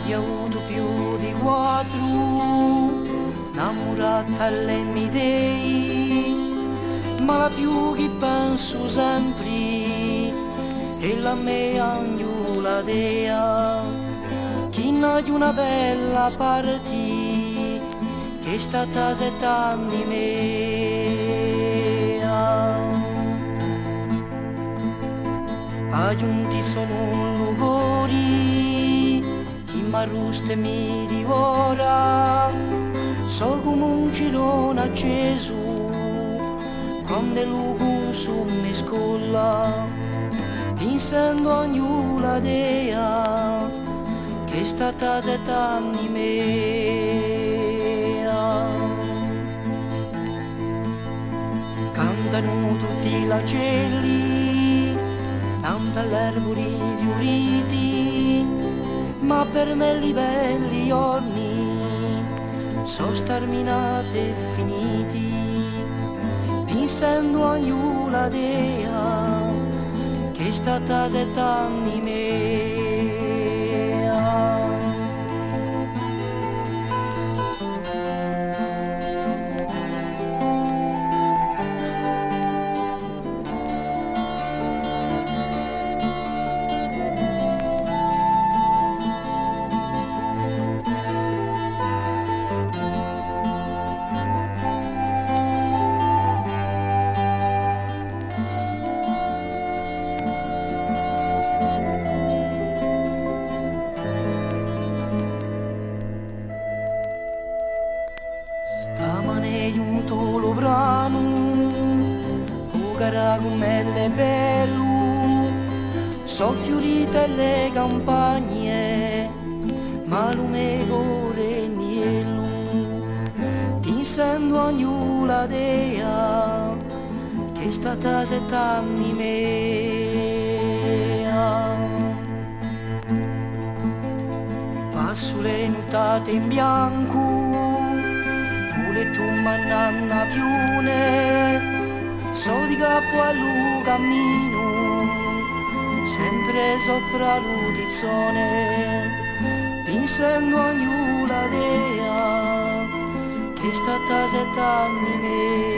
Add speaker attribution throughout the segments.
Speaker 1: Hai avuto più di quattro, innamorata alle mie idee, ma la più che penso sempre è la mia agnula dea, che ha una bella parte che è stata 7 anni mia. Aggiunti sono lugori, chi m'arrusta e mi divora, so come un girone acceso, quando il lupo su mi scolla, pensando a ognuna dea, che è stata 7 anni mia. Cantano tutti gli uccelli, tanta l'erbori fioriti, ma per me li belli giorni sono sterminati e finiti, pensando a ognuna dea che è stata 7 anni mia. Stamane giunto lo brano, o caragumelle bello, so fiorite le campagne, ma lume core niello, pensando a ognuna dea, che è stata 7 anni mia. Passo le nottate in bianco, le tu mananna piune, so di capo al cammino, sempre sopra l'utizzone, pensando a ognuna dea, che è stata 7 anni mia.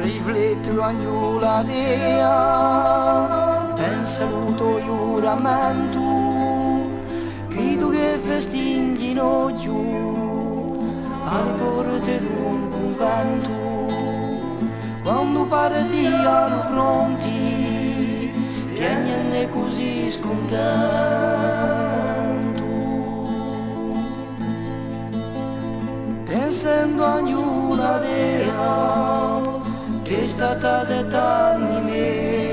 Speaker 1: Rifletto a ognuna dea, pensato giuramento, credo che festinghino giù alle porte d'un convento, quando partiano fronti piagnendo così scontento, pensando a ognuna dea che è stata 7 anni mia.